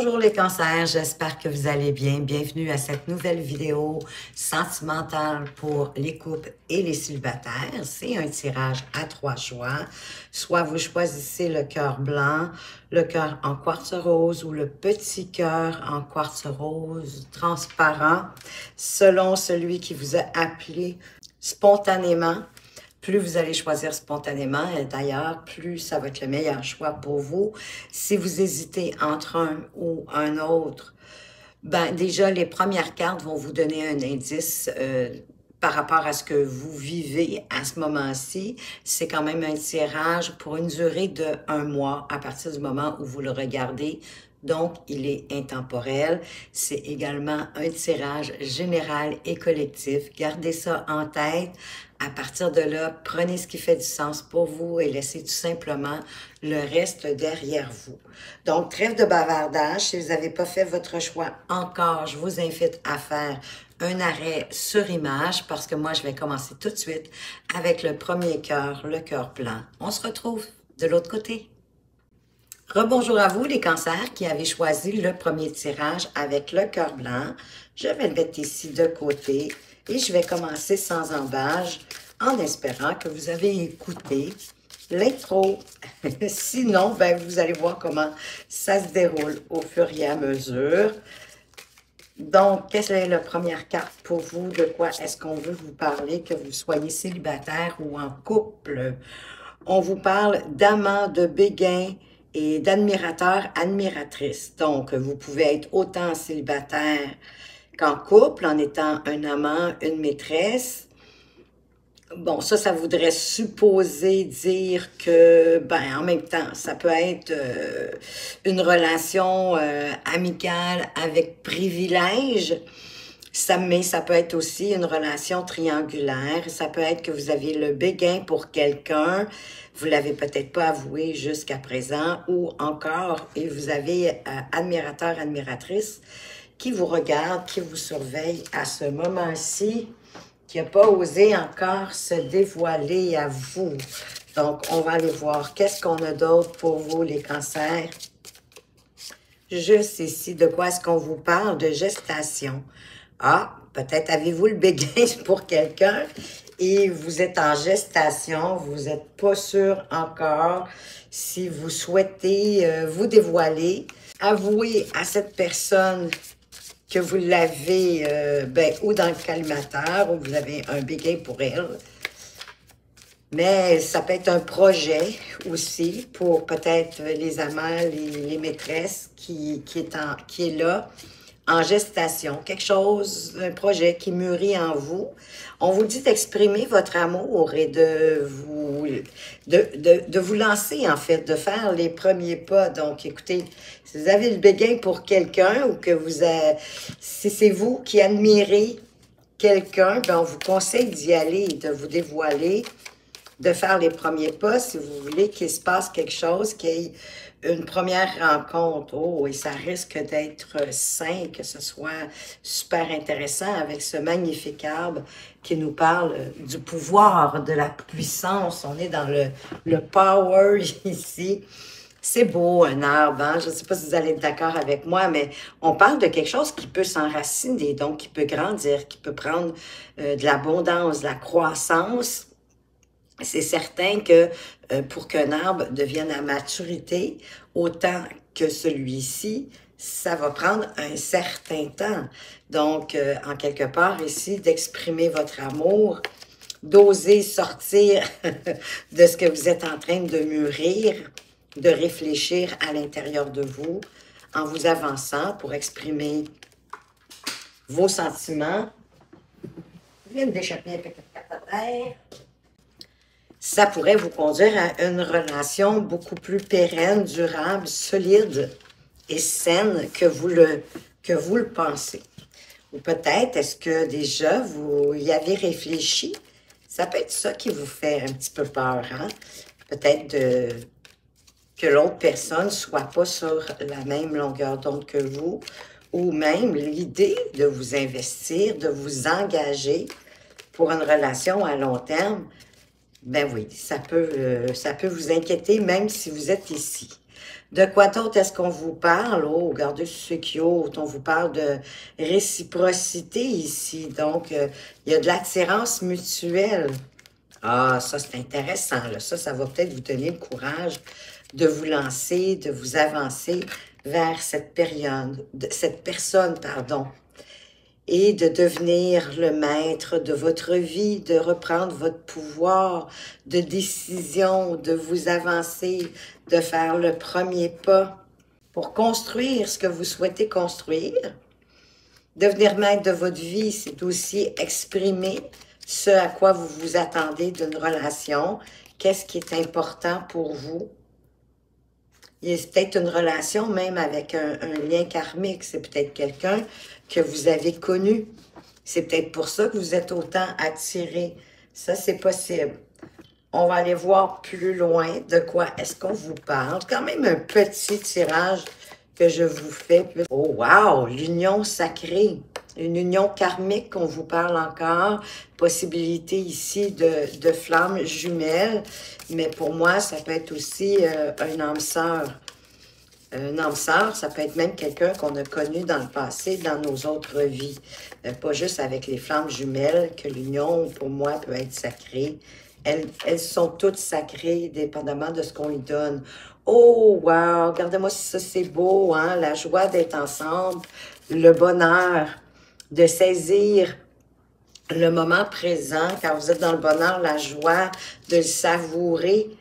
Bonjour les cancers, j'espère que vous allez bien. Bienvenue à cette nouvelle vidéo sentimentale pour les couples et les célibataires. C'est un tirage à 3 choix. Soit vous choisissez le cœur blanc, le cœur en quartz rose ou le petit cœur en quartz rose transparent, selon celui qui vous a appelé spontanément. Plus vous allez choisir spontanément, et d'ailleurs, plus ça va être le meilleur choix pour vous. Si vous hésitez entre un ou un autre, ben déjà, les premières cartes vont vous donner un indice par rapport à ce que vous vivez à ce moment-ci. C'est quand même un tirage pour une durée de 1 mois à partir du moment où vous le regardez. Donc, il est intemporel. C'est également un tirage général et collectif. Gardez ça en tête. À partir de là, prenez ce qui fait du sens pour vous et laissez tout simplement le reste derrière vous. Donc, trêve de bavardage. Si vous n'avez pas fait votre choix encore, je vous invite à faire un arrêt sur image parce que moi, je vais commencer tout de suite avec le premier cœur, le cœur blanc. On se retrouve de l'autre côté. Rebonjour à vous les cancers qui avez choisi le premier tirage avec le cœur blanc. Je vais le mettre ici de côté et je vais commencer sans embâche en espérant que vous avez écouté l'intro. Sinon, ben, vous allez voir comment ça se déroule au fur et à mesure. Donc, quelle est la première carte pour vous? De quoi est-ce qu'on veut vous parler, que vous soyez célibataire ou en couple? On vous parle d'amant, de béguin et d'admirateur, admiratrice. Donc, vous pouvez être autant célibataire qu'en couple, en étant un amant, une maîtresse. Bon, ça voudrait supposer dire que, ben, en même temps, ça peut être une relation amicale avec privilège, mais ça peut être aussi une relation triangulaire. Ça peut être que vous avez le béguin pour quelqu'un, vous l'avez peut-être pas avoué jusqu'à présent, ou encore, et vous avez admirateur, admiratrice qui vous regarde, qui vous surveille à ce moment-ci, qui n'a pas osé encore se dévoiler à vous. Donc, on va aller voir qu'est-ce qu'on a d'autre pour vous, les cancers. Juste ici, de quoi est-ce qu'on vous parle? De gestation. Ah, peut-être avez-vous le béguin pour quelqu'un et vous êtes en gestation, vous n'êtes pas sûr encore si vous souhaitez vous dévoiler. Avouez à cette personne que vous l'avez ou dans le collimateur ou vous avez un béguin pour elle. Mais ça peut être un projet aussi pour peut-être les amants, les maîtresses qui est là en gestation. Quelque chose, un projet qui mûrit en vous. On vous dit d'exprimer votre amour et de vous lancer, en fait, de faire les premiers pas. Donc, écoutez, si vous avez le béguin pour quelqu'un ou que si c'est vous qui admirez quelqu'un, ben on vous conseille d'y aller, de vous dévoiler, de faire les premiers pas si vous voulez qu'il se passe quelque chose, qu'il y ait une première rencontre. Oh, et ça risque d'être sain, que ce soit super intéressant avec ce magnifique arbre qui nous parle du pouvoir, de la puissance. On est dans le power ici. C'est beau, un arbre, hein? Je ne sais pas si vous allez être d'accord avec moi, mais on parle de quelque chose qui peut s'enraciner, donc qui peut grandir, qui peut prendre de l'abondance, de la croissance. C'est certain que pour qu'un arbre devienne à maturité, autant que celui-ci, ça va prendre un certain temps. Donc, en quelque part ici, d'exprimer votre amour, d'oser sortir de ce que vous êtes en train de mûrir, de réfléchir à l'intérieur de vous, en vous avançant pour exprimer vos sentiments. Je viens de d'échapper un peu de carte à terre. Ça pourrait vous conduire à une relation beaucoup plus pérenne, durable, solide et saine que vous le pensez. Ou peut-être, est-ce que déjà vous y avez réfléchi? Ça peut être ça qui vous fait un petit peu peur, hein? Peut-être que l'autre personne ne soit pas sur la même longueur d'onde que vous, ou même l'idée de vous investir, de vous engager pour une relation à long terme. Ben oui, ça peut vous inquiéter même si vous êtes ici. De quoi d'autre est-ce qu'on vous parle? Oh, regardez ce cute, on vous parle de réciprocité ici. Donc, il y a de l'attirance mutuelle. Ah, ça, c'est intéressant, là. Ça va peut-être vous donner le courage de vous lancer, de vous avancer vers cette période, cette personne, pardon, et de devenir le maître de votre vie, de reprendre votre pouvoir de décision, de vous avancer, de faire le premier pas pour construire ce que vous souhaitez construire. Devenir maître de votre vie, c'est aussi exprimer ce à quoi vous vous attendez d'une relation. Qu'est-ce qui est important pour vous? Il y a peut-être une relation même avec un lien karmique. C'est peut-être quelqu'un que vous avez connu. C'est peut-être pour ça que vous êtes autant attiré. Ça, c'est possible. On va aller voir plus loin de quoi est-ce qu'on vous parle. Quand même un petit tirage que je vous fais. Oh, wow! L'union sacrée. Une union karmique qu'on vous parle encore. Possibilité ici de flammes jumelles. Mais pour moi, ça peut être aussi un âme sœur. Un âme sœur, ça peut être même quelqu'un qu'on a connu dans le passé, dans nos autres vies. Pas juste avec les flammes jumelles, que l'union, pour moi, peut être sacrée. Elles sont toutes sacrées, dépendamment de ce qu'on lui donne. Oh, wow! Regardez-moi si ça, c'est beau, hein? La joie d'être ensemble, le bonheur de saisir le moment présent, quand vous êtes dans le bonheur, la joie de le savourer,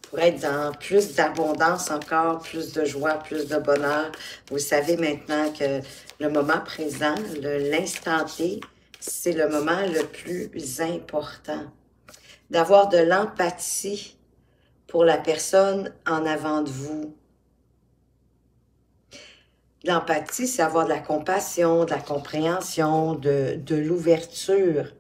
pour être dans plus d'abondance encore, plus de joie, plus de bonheur. Vous savez maintenant que le moment présent, l'instant T, c'est le moment le plus important. D'avoir de l'empathie pour la personne en avant de vous. L'empathie, c'est avoir de la compassion, de la compréhension, de l'ouverture,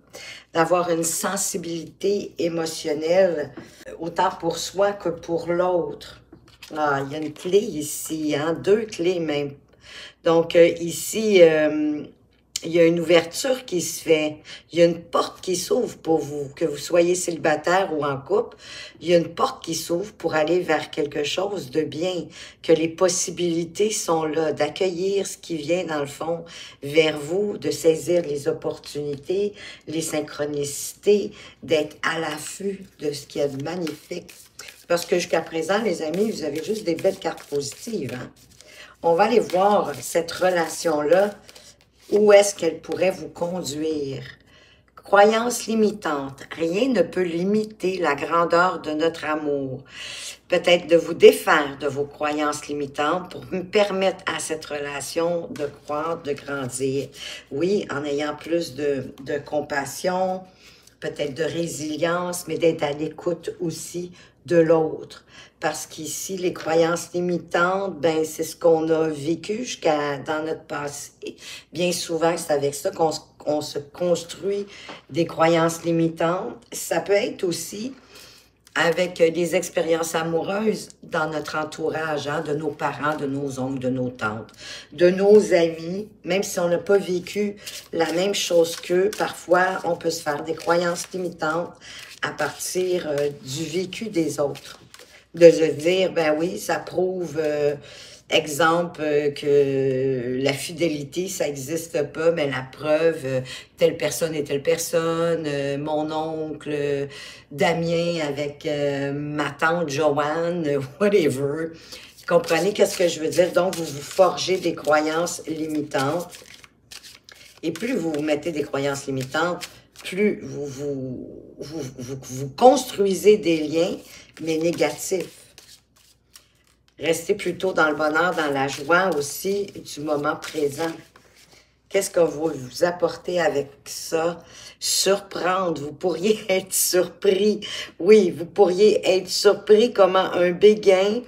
d'avoir une sensibilité émotionnelle, autant pour soi que pour l'autre. Ah, il y a une clé ici, hein, 2 clés même. Donc, ici, il y a une ouverture qui se fait. Il y a une porte qui s'ouvre pour vous, que vous soyez célibataire ou en couple. Il y a une porte qui s'ouvre pour aller vers quelque chose de bien, que les possibilités sont là, d'accueillir ce qui vient dans le fond vers vous, de saisir les opportunités, les synchronicités, d'être à l'affût de ce qu'il y a de magnifique. Parce que jusqu'à présent, les amis, vous avez juste des belles cartes positives, hein? On va aller voir cette relation-là. Où est-ce qu'elle pourrait vous conduire? Croyance limitante. Rien ne peut limiter la grandeur de notre amour. Peut-être de vous défaire de vos croyances limitantes pour me permettre à cette relation de croître, de grandir. Oui, en ayant plus de compassion, peut-être de résilience, mais d'être à l'écoute aussi de l'autre. Parce qu'ici, les croyances limitantes, ben c'est ce qu'on a vécu dans notre passé. Bien souvent, c'est avec ça qu'on se construit des croyances limitantes. Ça peut être aussi avec des expériences amoureuses dans notre entourage, hein, de nos parents, de nos oncles, de nos tantes, de nos amis. Même si on n'a pas vécu la même chose qu'eux, parfois, on peut se faire des croyances limitantes à partir du vécu des autres. De se dire, ben oui, ça prouve, exemple, que la fidélité, ça n'existe pas, mais la preuve, telle personne et telle personne, mon oncle Damien avec ma tante Joanne, whatever. Vous comprenez qu'est-ce que je veux dire? Donc, vous vous forgez des croyances limitantes. Et plus vous vous mettez des croyances limitantes, plus vous construisez des liens, mais négatifs. Restez plutôt dans le bonheur, dans la joie aussi du moment présent. Qu'est-ce que vous vous apportez avec ça? Surprendre, vous pourriez être surpris. Oui, vous pourriez être surpris comment un béguin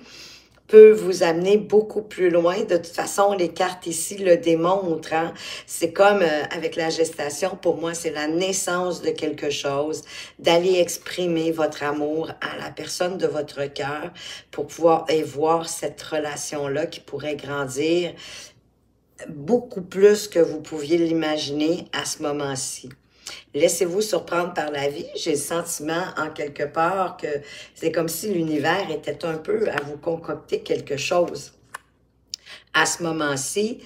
peut vous amener beaucoup plus loin. De toute façon, les cartes ici le démontrent, hein? C'est comme avec la gestation, pour moi, c'est la naissance de quelque chose, d'aller exprimer votre amour à la personne de votre cœur pour pouvoir voir cette relation-là qui pourrait grandir beaucoup plus que vous pouviez l'imaginer à ce moment-ci. Laissez-vous surprendre par la vie. J'ai le sentiment, en quelque part, que c'est comme si l'univers était un peu à vous concocter quelque chose. À ce moment-ci,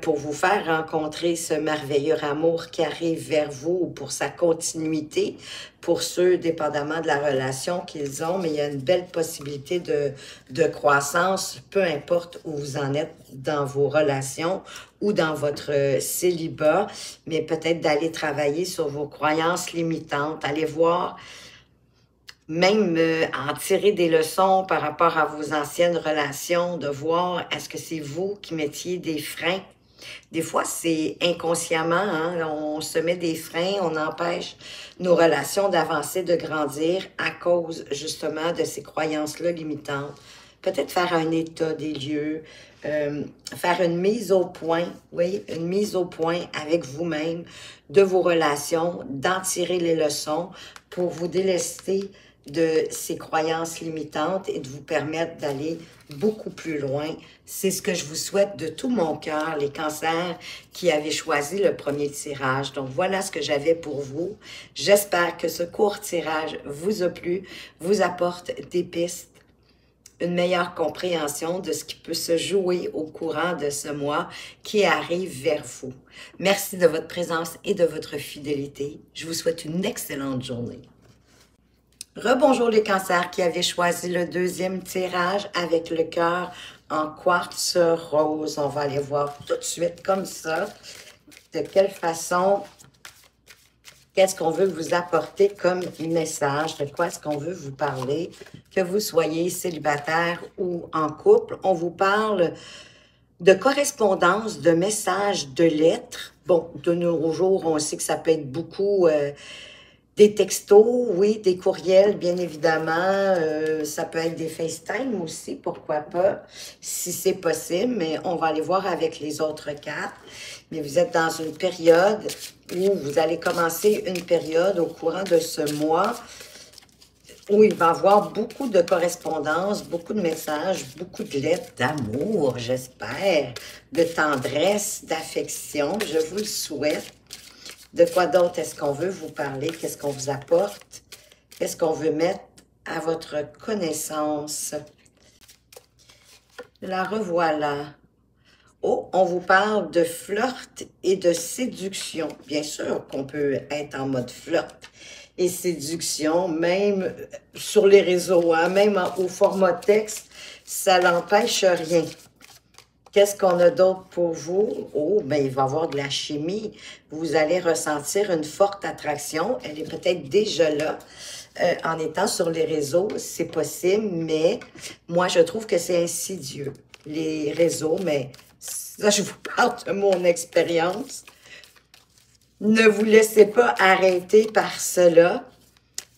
pour vous faire rencontrer ce merveilleux amour qui arrive vers vous ou pour sa continuité, pour ceux, dépendamment de la relation qu'ils ont, mais il y a une belle possibilité de croissance, peu importe où vous en êtes dans vos relations ou dans votre célibat, mais peut-être d'aller travailler sur vos croyances limitantes, aller voir même en tirer des leçons par rapport à vos anciennes relations, de voir est-ce que c'est vous qui mettiez des freins. Des fois, c'est inconsciemment, hein, on se met des freins, on empêche nos relations d'avancer, de grandir à cause justement de ces croyances-là limitantes. Peut-être faire un état des lieux, faire une mise au point, oui, une mise au point avec vous-même de vos relations, d'en tirer les leçons pour vous délester de ces croyances limitantes et de vous permettre d'aller beaucoup plus loin. C'est ce que je vous souhaite de tout mon cœur, les cancers qui avaient choisi le premier tirage. Donc, voilà ce que j'avais pour vous. J'espère que ce court tirage vous a plu, vous apporte des pistes, une meilleure compréhension de ce qui peut se jouer au courant de ce mois qui arrive vers vous. Merci de votre présence et de votre fidélité. Je vous souhaite une excellente journée. Rebonjour les cancers qui avaient choisi le deuxième tirage avec le cœur en quartz rose. On va aller voir tout de suite comme ça. De quelle façon, qu'est-ce qu'on veut vous apporter comme message? De quoi est-ce qu'on veut vous parler? Que vous soyez célibataire ou en couple, on vous parle de correspondance, de messages, de lettres. Bon, de nos jours, on sait que ça peut être beaucoup... des textos, oui, des courriels, bien évidemment. Ça peut être des FaceTime aussi, pourquoi pas, si c'est possible. Mais on va aller voir avec les autres cartes. Mais vous êtes dans une période où vous allez commencer une période au courant de ce mois où il va y avoir beaucoup de correspondance, beaucoup de messages, beaucoup de lettres d'amour, j'espère, de tendresse, d'affection. Je vous le souhaite. De quoi d'autre est-ce qu'on veut vous parler? Qu'est-ce qu'on vous apporte? Qu'est-ce qu'on veut mettre à votre connaissance? La revoilà. Oh, on vous parle de flirt et de séduction. Bien sûr qu'on peut être en mode flirt et séduction, même sur les réseaux, hein, même au format texte, ça n'empêche rien. Qu'est-ce qu'on a d'autre pour vous? Oh, bien, il va y avoir de la chimie. Vous allez ressentir une forte attraction. Elle est peut-être déjà là en étant sur les réseaux. C'est possible, mais moi, je trouve que c'est insidieux. Les réseaux, mais ça, je vous parle de mon expérience. Ne vous laissez pas arrêter par cela.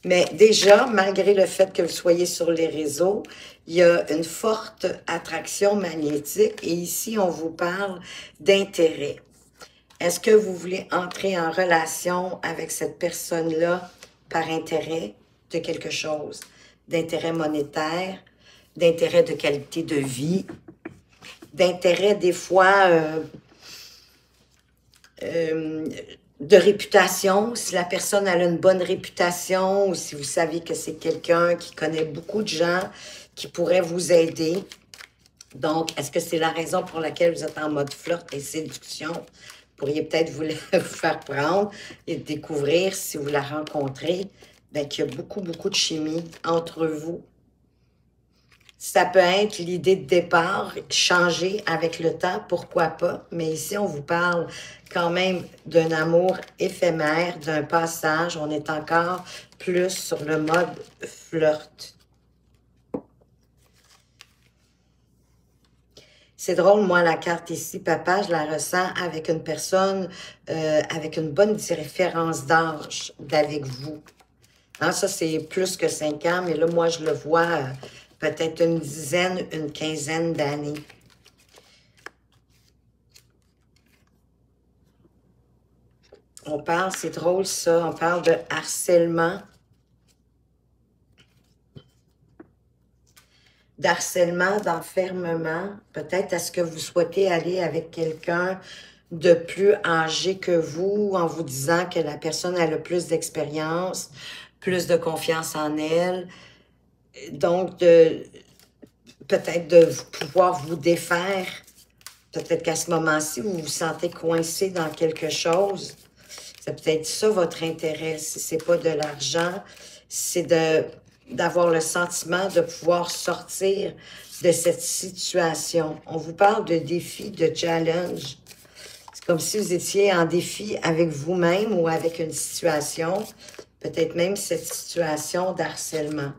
Mais déjà, malgré le fait que vous soyez sur les réseaux, il y a une forte attraction magnétique et ici, on vous parle d'intérêt. Est-ce que vous voulez entrer en relation avec cette personne-là par intérêt de quelque chose? D'intérêt monétaire, d'intérêt de qualité de vie, d'intérêt des fois... de réputation, si la personne a une bonne réputation ou si vous savez que c'est quelqu'un qui connaît beaucoup de gens qui pourrait vous aider. Donc, est-ce que c'est la raison pour laquelle vous êtes en mode flirt et séduction? Vous pourriez peut-être vous faire prendre et découvrir, si vous la rencontrez, ben, qu'il y a beaucoup, beaucoup de chimie entre vous. Ça peut être l'idée de départ, changer avec le temps, pourquoi pas. Mais ici, on vous parle quand même d'un amour éphémère, d'un passage. On est encore plus sur le mode flirt. C'est drôle, moi, la carte ici, papa, je la ressens avec une personne avec une bonne différence d'âge d'avec vous. Hein, ça, c'est plus que 5 ans, mais là, moi, je le vois peut-être une dizaine, une quinzaine d'années. On parle, c'est drôle ça, on parle de harcèlement. D'harcèlement, d'enfermement. Peut-être est-ce que vous souhaitez aller avec quelqu'un de plus âgé que vous en vous disant que la personne a le plus d'expérience, plus de confiance en elle. Donc, peut-être de pouvoir vous défaire. Peut-être qu'à ce moment-ci, vous vous sentez coincé dans quelque chose. C'est peut-être ça votre intérêt. Si ce n'est pas de l'argent, c'est d'avoir le sentiment de pouvoir sortir de cette situation. On vous parle de défi, de challenge. C'est comme si vous étiez en défi avec vous-même ou avec une situation, peut-être même cette situation d'harcèlement.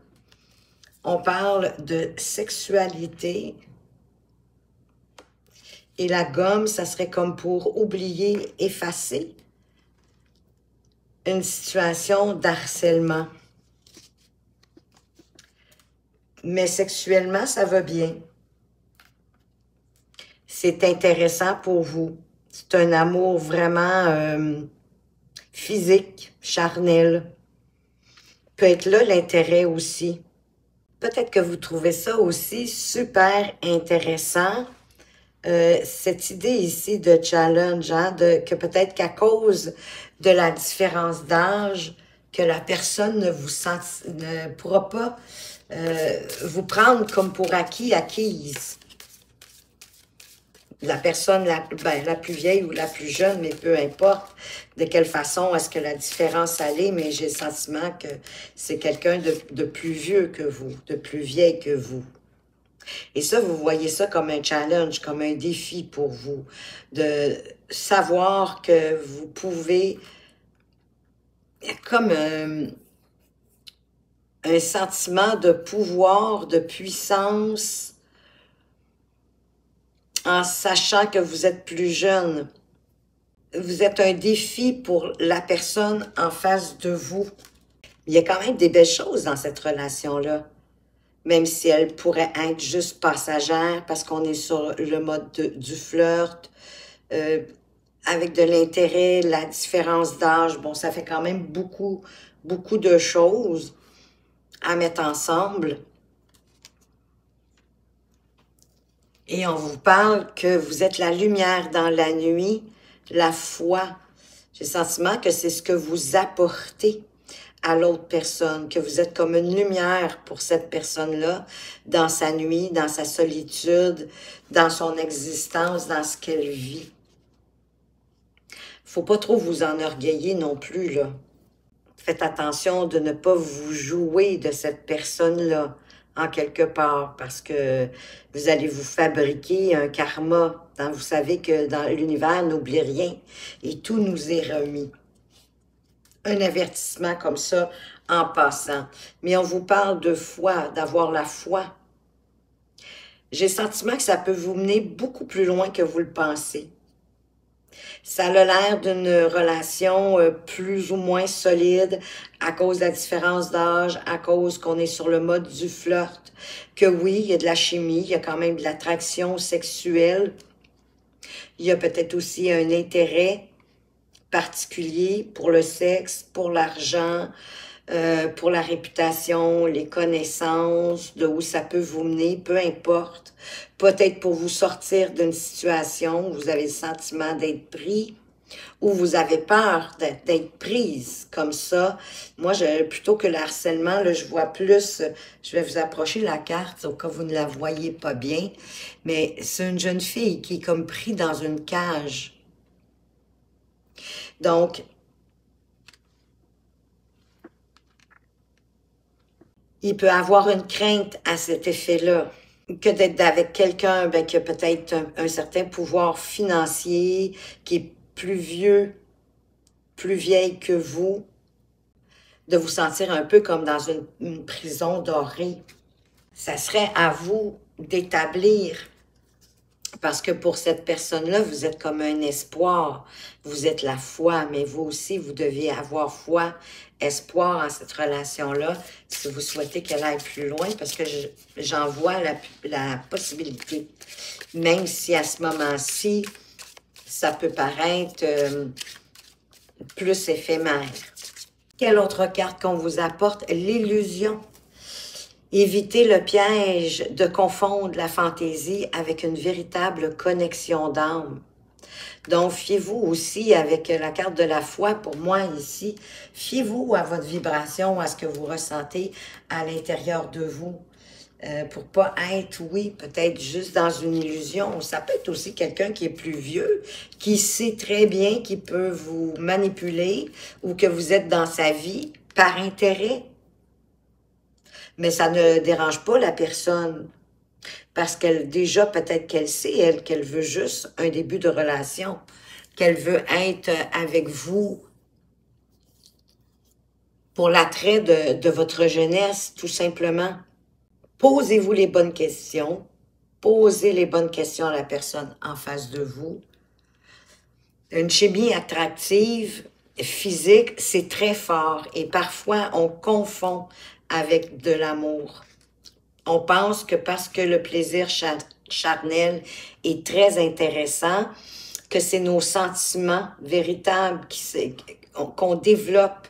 On parle de sexualité. Et la gomme, ça serait comme pour oublier, effacer une situation d'harcèlement. Mais sexuellement, ça va bien. C'est intéressant pour vous. C'est un amour vraiment physique, charnel. Peut être là l'intérêt aussi. Peut-être que vous trouvez ça aussi super intéressant. Cette idée ici de challenge, hein, que peut-être qu'à cause de la différence d'âge, que la personne ne pourra pas vous prendre comme pour acquise. La personne la plus vieille ou la plus jeune, mais peu importe de quelle façon est-ce que la différence allait, mais j'ai le sentiment que c'est quelqu'un de plus vieux que vous, de plus vieille que vous. Et ça, vous voyez ça comme un challenge, comme un défi pour vous, de savoir que vous pouvez, comme un sentiment de pouvoir, de puissance, en sachant que vous êtes plus jeune. Vous êtes un défi pour la personne en face de vous. Il y a quand même des belles choses dans cette relation-là. Même si elle pourrait être juste passagère, parce qu'on est sur le mode du flirt, avec de l'intérêt, la différence d'âge, bon, ça fait quand même beaucoup de choses à mettre ensemble. Et on vous parle que vous êtes la lumière dans la nuit, la foi. J'ai le sentiment que c'est ce que vous apportez à l'autre personne, que vous êtes comme une lumière pour cette personne-là, dans sa nuit, dans sa solitude, dans son existence, dans ce qu'elle vit. Faut pas trop vous enorgueillir non plus, là. Faites attention de ne pas vous jouer de cette personne-là, en quelque part, parce que vous allez vous fabriquer un karma. Hein? Vous savez que dans l'univers, n'oublie rien, et tout nous est remis. Un avertissement comme ça en passant. Mais on vous parle de foi, d'avoir la foi. J'ai le sentiment que ça peut vous mener beaucoup plus loin que vous le pensez. Ça a l'air d'une relation plus ou moins solide à cause de la différence d'âge, à cause qu'on est sur le mode du flirt. Que oui, il y a de la chimie, il y a quand même de l'attraction sexuelle. Il y a peut-être aussi un intérêt particulier pour le sexe, pour l'argent, pour la réputation, les connaissances, de où ça peut vous mener, peu importe. Peut-être pour vous sortir d'une situation où vous avez le sentiment d'être pris, ou vous avez peur d'être prise comme ça. Moi, plutôt que le harcèlement, là, je vois plus, je vais vous approcher la carte au cas où vous ne la voyez pas bien, mais c'est une jeune fille qui est comme prise dans une cage. Donc, il peut avoir une crainte à cet effet-là, que d'être avec quelqu'un qui a peut-être un certain pouvoir financier, qui est plus vieux, plus vieille que vous, de vous sentir un peu comme dans une prison dorée. Ça serait à vous d'établir, parce que pour cette personne-là, vous êtes comme un espoir, vous êtes la foi, mais vous aussi, vous deviez avoir foi, espoir en cette relation-là, si vous souhaitez qu'elle aille plus loin, parce que j'en vois la possibilité. Même si à ce moment-ci, ça peut paraître plus éphémère. Quelle autre carte qu'on vous apporte? L'illusion. Évitez le piège de confondre la fantaisie avec une véritable connexion d'âme. Donc, fiez-vous aussi avec la carte de la foi, pour moi ici, fiez-vous à votre vibration, à ce que vous ressentez à l'intérieur de vous. Pour pas être, oui, peut-être juste dans une illusion. Ça peut être aussi quelqu'un qui est plus vieux, qui sait très bien qu'il peut vous manipuler ou que vous êtes dans sa vie par intérêt. Mais ça ne dérange pas la personne parce qu'elle, déjà, peut-être qu'elle sait, elle, qu'elle veut juste un début de relation, qu'elle veut être avec vous pour l'attrait de votre jeunesse, tout simplement. Posez-vous les bonnes questions. Posez les bonnes questions à la personne en face de vous. Une chimie attractive, physique, c'est très fort et parfois on confond avec de l'amour. On pense que parce que le plaisir charnel est très intéressant, que c'est nos sentiments véritables qu'on développe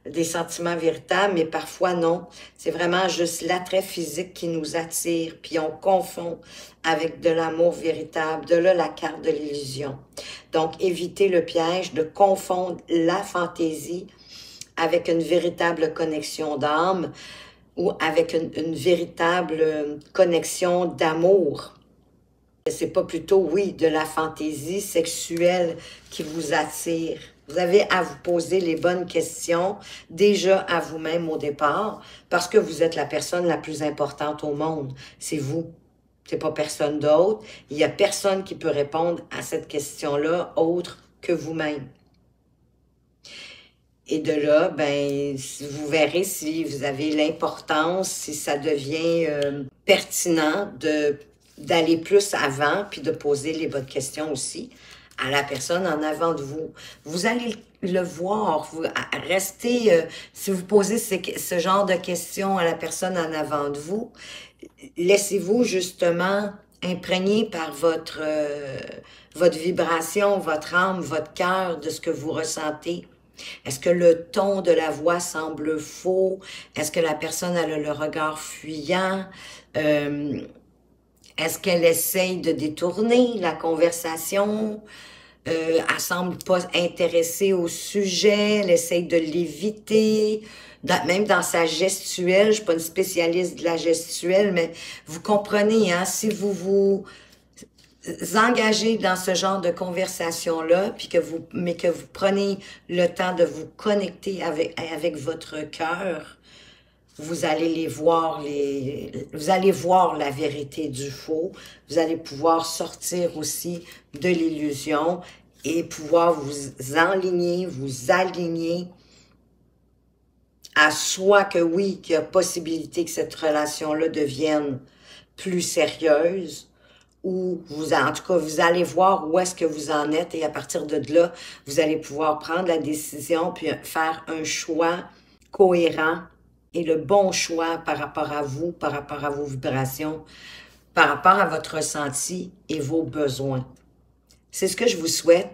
des sentiments véritables, mais parfois non. C'est vraiment juste l'attrait physique qui nous attire, puis on confond avec de l'amour véritable. De là, la carte de l'illusion. Donc, évitez le piège de confondre la fantaisie avec une véritable connexion d'âme ou avec une véritable connexion d'amour. C'est pas plutôt, oui, de la fantaisie sexuelle qui vous attire. Vous avez à vous poser les bonnes questions, déjà à vous-même au départ, parce que vous êtes la personne la plus importante au monde. C'est vous. C'est pas personne d'autre. Il y a personne qui peut répondre à cette question-là autre que vous-même. Et de là, ben, vous verrez si vous avez l'importance, si ça devient pertinent d'aller plus avant, puis de poser les bonnes questions aussi à la personne en avant de vous. Vous allez le voir, vous restez, si vous posez ce genre de questions à la personne en avant de vous, laissez-vous justement imprégner par votre vibration, votre âme, votre cœur, de ce que vous ressentez. Est-ce que le ton de la voix semble faux? Est-ce que la personne a le regard fuyant? Est-ce qu'elle essaye de détourner la conversation? Elle semble pas intéressée au sujet, elle essaye de l'éviter. Même dans sa gestuelle, je suis pas une spécialiste de la gestuelle, mais vous comprenez, hein, si vous vous engagez dans ce genre de conversation-là, puis mais que vous prenez le temps de vous connecter avec votre cœur, vous allez vous allez voir la vérité du faux, vous allez pouvoir sortir aussi de l'illusion et pouvoir vous enligner, vous aligner à soit que oui, qu'il y a possibilité que cette relation-là devienne plus sérieuse, ou en tout cas, vous allez voir où est-ce que vous en êtes et à partir de là, vous allez pouvoir prendre la décision puis faire un choix cohérent et le bon choix par rapport à vous, par rapport à vos vibrations, par rapport à votre ressenti et vos besoins. C'est ce que je vous souhaite,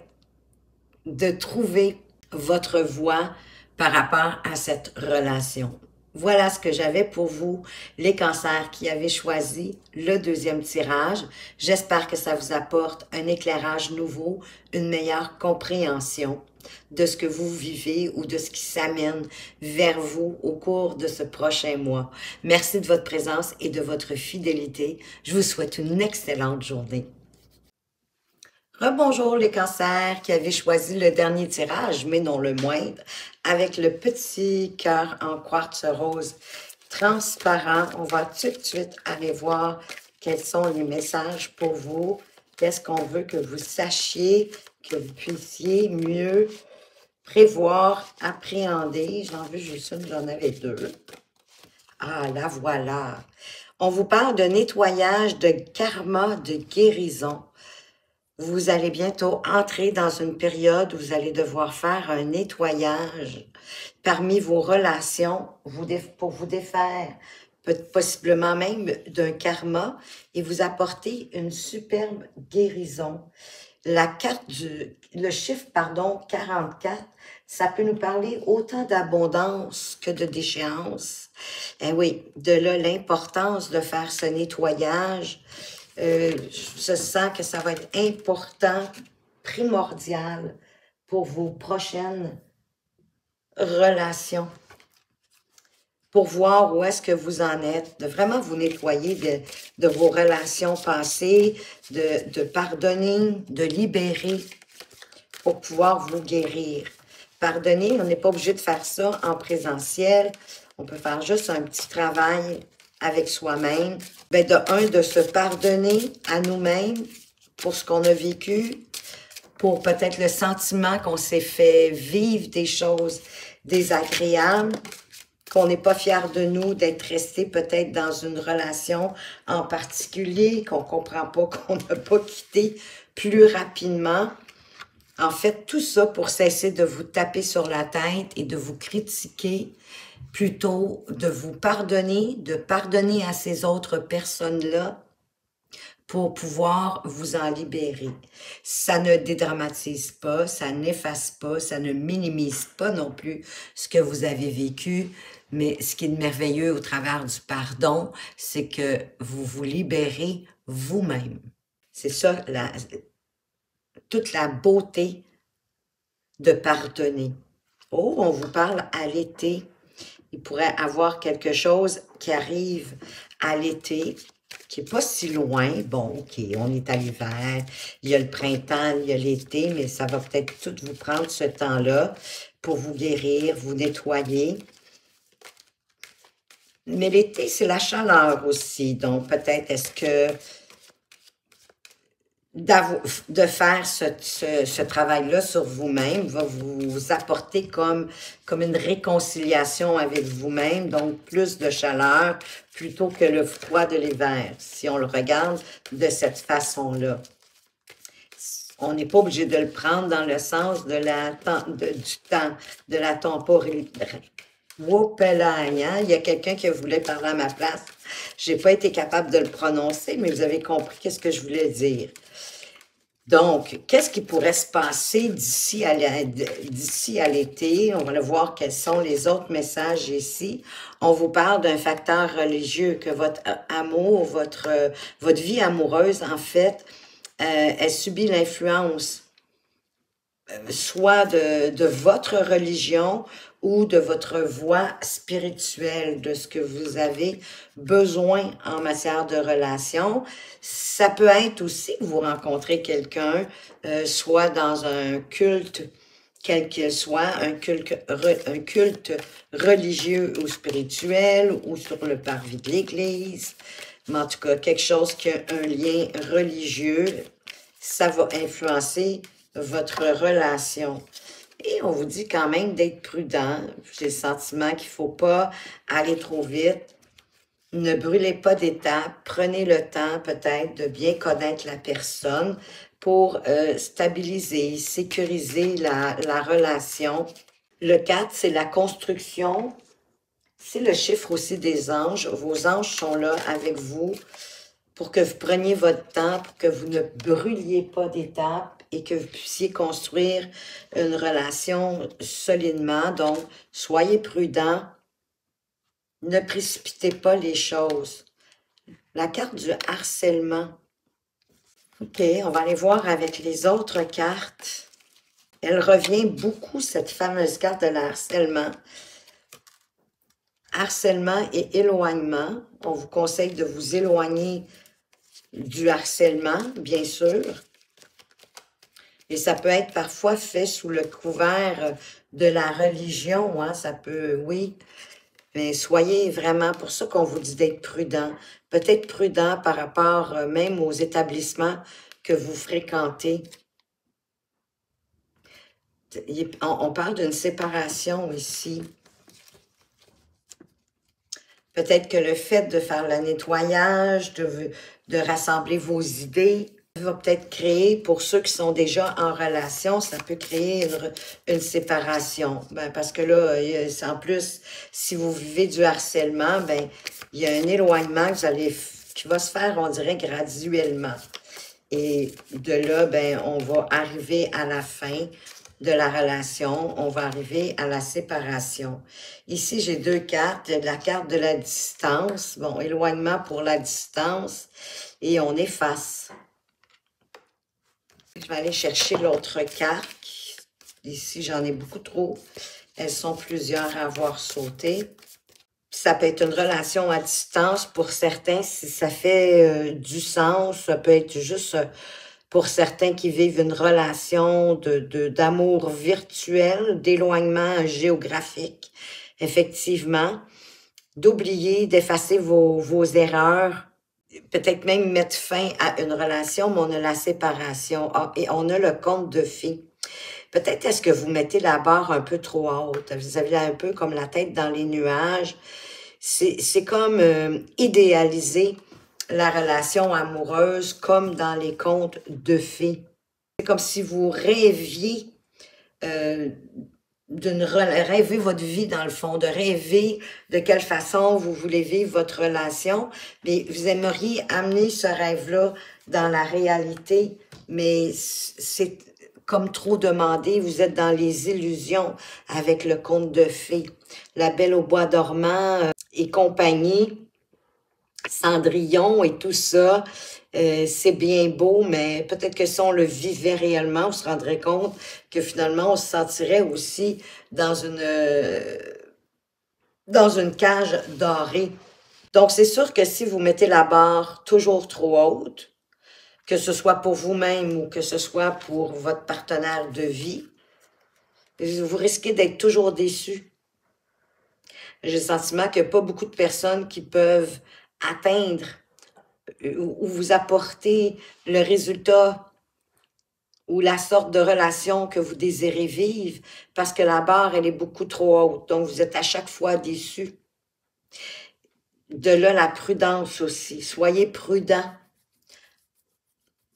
de trouver votre voie par rapport à cette relation. Voilà ce que j'avais pour vous, les cancers qui avaient choisi le deuxième tirage. J'espère que ça vous apporte un éclairage nouveau, une meilleure compréhension de ce que vous vivez ou de ce qui s'amène vers vous au cours de ce prochain mois. Merci de votre présence et de votre fidélité. Je vous souhaite une excellente journée. Rebonjour les cancers qui avaient choisi le dernier tirage, mais non le moindre, avec le petit cœur en quartz rose transparent. On va tout de suite aller voir quels sont les messages pour vous. Qu'est-ce qu'on veut que vous sachiez, que vous puissiez mieux prévoir, appréhender. J'en veux juste une, j'en avais deux. Ah, la voilà. On vous parle de nettoyage, de karma, de guérison. Vous allez bientôt entrer dans une période où vous allez devoir faire un nettoyage parmi vos relations pour vous défaire, possiblement même d'un karma, et vous apporter une superbe guérison. Le chiffre, 44, ça peut nous parler autant d'abondance que de déchéance. Eh oui, de là l'importance de faire ce nettoyage. Je sens que ça va être important primordial pour vos prochaines relations, pour voir où est-ce que vous en êtes, de vraiment vous nettoyer de vos relations passées, de pardonner, de libérer pour pouvoir vous guérir. Pardonner, on n'est pas obligé de faire ça en présentiel. On peut faire juste un petit travail avec soi-même. Ben de se pardonner à nous-mêmes pour ce qu'on a vécu, pour peut-être le sentiment qu'on s'est fait vivre des choses désagréables, qu'on n'est pas fier de nous, d'être resté peut-être dans une relation en particulier, qu'on ne comprend pas, qu'on n'a pas quitté plus rapidement. En fait, tout ça pour cesser de vous taper sur la tête et de vous critiquer, plutôt de vous pardonner, de pardonner à ces autres personnes-là pour pouvoir vous en libérer. Ça ne dédramatise pas, ça n'efface pas, ça ne minimise pas non plus ce que vous avez vécu, mais ce qui est merveilleux au travers du pardon, c'est que vous vous libérez vous-même. C'est ça, toute la beauté de pardonner. Oh, on vous parle à l'été. Il pourrait avoir quelque chose qui arrive à l'été, qui n'est pas si loin. Bon, OK, on est à l'hiver, il y a le printemps, il y a l'été, mais ça va peut-être tout vous prendre ce temps-là pour vous guérir, vous nettoyer. Mais l'été, c'est la chaleur aussi. Donc, peut-être est-ce que de faire ce travail-là sur vous-même va vous apporter comme une réconciliation avec vous-même, donc plus de chaleur plutôt que le froid de l'hiver, si on le regarde de cette façon-là. On n'est pas obligé de le prendre dans le sens de du temps, de la temporalité. Wopelaï, hein? Il y a quelqu'un qui voulait parler à ma place. Je n'ai pas été capable de le prononcer, mais vous avez compris qu'est-ce que je voulais dire. Donc, qu'est-ce qui pourrait se passer d'ici à l'été? On va voir quels sont les autres messages ici. On vous parle d'un facteur religieux, que votre amour, votre vie amoureuse, en fait, elle subit l'influence soit de votre religion ou de votre voie spirituelle, de ce que vous avez besoin en matière de relation. Ça peut être aussi que vous rencontrez quelqu'un, soit dans un culte, quel qu'il soit, un culte religieux ou spirituel, ou sur le parvis de l'Église, mais en tout cas, quelque chose qui a un lien religieux, ça va influencer votre relation. Et on vous dit quand même d'être prudent. J'ai le sentiment qu'il ne faut pas aller trop vite. Ne brûlez pas d'étapes. Prenez le temps peut-être de bien connaître la personne pour stabiliser, sécuriser la relation. Le 4, c'est la construction. C'est le chiffre aussi des anges. Vos anges sont là avec vous pour que vous preniez votre temps, pour que vous ne brûliez pas d'étapes et que vous puissiez construire une relation solidement. Donc, soyez prudents. Ne précipitez pas les choses. La carte du harcèlement. OK, on va aller voir avec les autres cartes. Elle revient beaucoup, cette fameuse carte de l'harcèlement. Harcèlement et éloignement. On vous conseille de vous éloigner du harcèlement, bien sûr. Et ça peut être parfois fait sous le couvert de la religion, hein, ça peut, oui. Mais soyez vraiment, pour ça qu'on vous dit d'être prudent. Peut-être prudent par rapport même aux établissements que vous fréquentez. On parle d'une séparation ici. Peut-être que le fait de faire le nettoyage, de rassembler vos idées, va peut-être créer, pour ceux qui sont déjà en relation, ça peut créer une séparation. Ben, parce que là, en plus, si vous vivez du harcèlement, ben, il y a un éloignement qui va se faire, on dirait, graduellement. Et de là, ben, on va arriver à la fin de la relation, on va arriver à la séparation. Ici, j'ai deux cartes. La carte de la distance, bon, éloignement pour la distance, et on efface. Je vais aller chercher l'autre carte. Ici, j'en ai beaucoup trop. Elles sont plusieurs à avoir sauté. Ça peut être une relation à distance pour certains, si ça fait du sens. Ça peut être juste pour certains qui vivent une relation d'amour virtuel, d'éloignement géographique, effectivement. D'oublier, d'effacer vos erreurs, peut-être même mettre fin à une relation, mais on a la séparation et on a le conte de fées. Peut-être est-ce que vous mettez la barre un peu trop haute. Vous avez un peu comme la tête dans les nuages. C'est comme idéaliser la relation amoureuse comme dans les contes de fées. C'est comme si vous rêviez rêver votre vie dans le fond, de rêver de quelle façon vous voulez vivre votre relation, mais vous aimeriez amener ce rêve-là dans la réalité, mais c'est comme trop demandé, vous êtes dans les illusions avec le conte de fées. La Belle au bois dormant et compagnie, Cendrillon et tout ça, c'est bien beau, mais peut-être que si on le vivait réellement, on se rendrait compte que finalement, on se sentirait aussi dans une cage dorée. Donc, c'est sûr que si vous mettez la barre toujours trop haute, que ce soit pour vous-même ou que ce soit pour votre partenaire de vie, vous risquez d'être toujours déçu. J'ai le sentiment qu'il n'y a pas beaucoup de personnes qui peuvent atteindre ou vous apporter le résultat ou la sorte de relation que vous désirez vivre parce que la barre, elle est beaucoup trop haute. Donc, vous êtes à chaque fois déçu. De là, la prudence aussi. Soyez prudent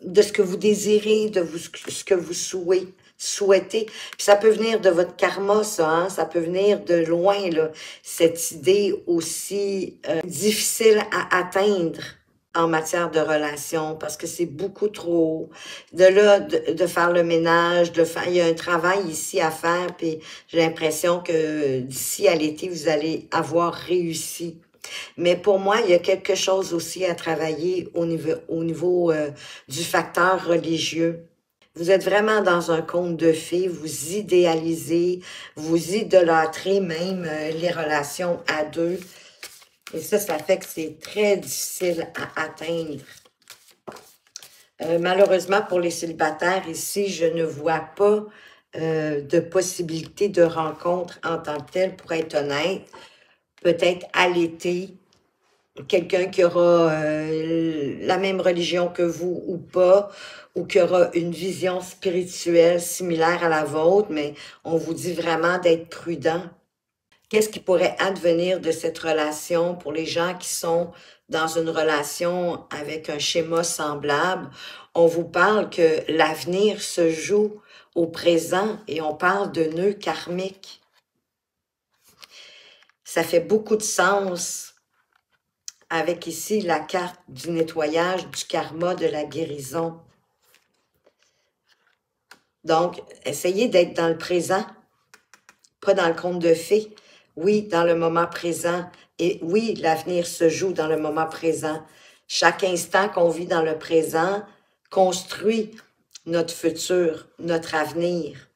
de ce que vous désirez, ce que vous souhaitez. Puis ça peut venir de votre karma, ça, hein? Ça peut venir de loin, là, cette idée aussi difficile à atteindre en matière de relation, parce que c'est beaucoup trop. De là, de faire le ménage, il y a un travail ici à faire, puis j'ai l'impression que d'ici à l'été, vous allez avoir réussi. Mais pour moi, il y a quelque chose aussi à travailler au niveau du facteur religieux. Vous êtes vraiment dans un conte de fées, vous idéalisez, vous idolâtrez même les relations à deux. Et ça fait que c'est très difficile à atteindre. Malheureusement, pour les célibataires, ici, je ne vois pas de possibilité de rencontre en tant que telle, pour être honnête. Peut-être à l'été, quelqu'un qui aura la même religion que vous ou pas, ou qui aura une vision spirituelle similaire à la vôtre, mais on vous dit vraiment d'être prudent. Qu'est-ce qui pourrait advenir de cette relation pour les gens qui sont dans une relation avec un schéma semblable? On vous parle que l'avenir se joue au présent et on parle de nœuds karmiques. Ça fait beaucoup de sens avec ici la carte du nettoyage, du karma, de la guérison. Donc, essayez d'être dans le présent, pas dans le conte de fées. Oui, dans le moment présent. Et oui, l'avenir se joue dans le moment présent. Chaque instant qu'on vit dans le présent construit notre futur, notre avenir.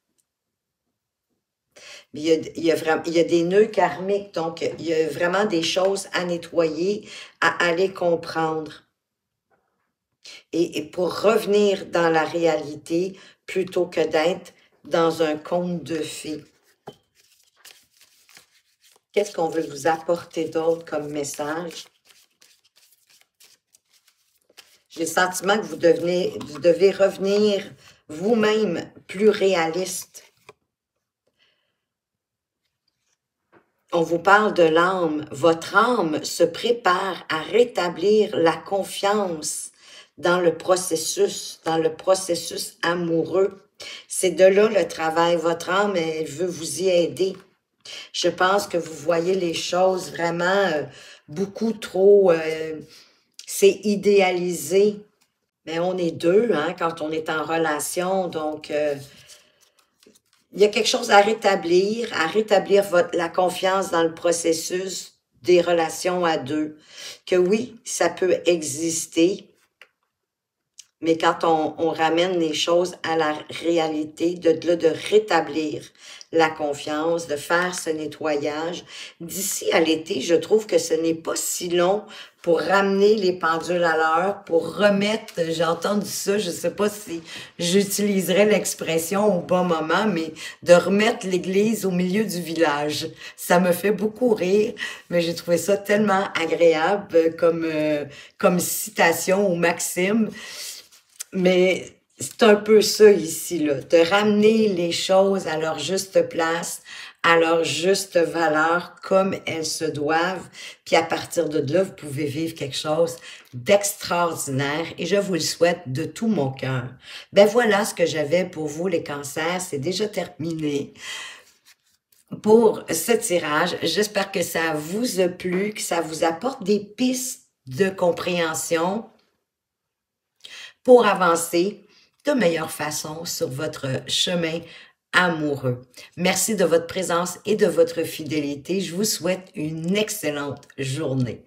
Il y a des nœuds karmiques, donc il y a vraiment des choses à nettoyer, à aller comprendre. Et pour revenir dans la réalité, plutôt que d'être dans un conte de fées. Qu'est-ce qu'on veut vous apporter d'autre comme message? J'ai le sentiment que vous devez revenir vous-même plus réaliste. On vous parle de l'âme. Votre âme se prépare à rétablir la confiance dans le processus amoureux. C'est de là le travail. Votre âme, elle veut vous y aider. Je pense que vous voyez les choses vraiment beaucoup trop... c'est idéalisé. Mais on est deux, hein, quand on est en relation, donc... il y a quelque chose à rétablir la confiance dans le processus des relations à deux. Que oui, ça peut exister, mais quand on ramène les choses à la réalité, de là, de rétablir la confiance, de faire ce nettoyage. D'ici à l'été, je trouve que ce n'est pas si long pour ramener les pendules à l'heure, pour remettre, j'ai entendu ça, je sais pas si j'utiliserai l'expression au bon moment, mais de remettre l'église au milieu du village. Ça me fait beaucoup rire, mais j'ai trouvé ça tellement agréable comme citation ou maxime. Mais c'est un peu ça ici, là, de ramener les choses à leur juste place, à leur juste valeur, comme elles se doivent. Puis à partir de là, vous pouvez vivre quelque chose d'extraordinaire et je vous le souhaite de tout mon cœur. Ben voilà ce que j'avais pour vous, les cancers. C'est déjà terminé pour ce tirage. J'espère que ça vous a plu, que ça vous apporte des pistes de compréhension pour avancer de meilleure façon sur votre chemin amoureux. Merci de votre présence et de votre fidélité. Je vous souhaite une excellente journée.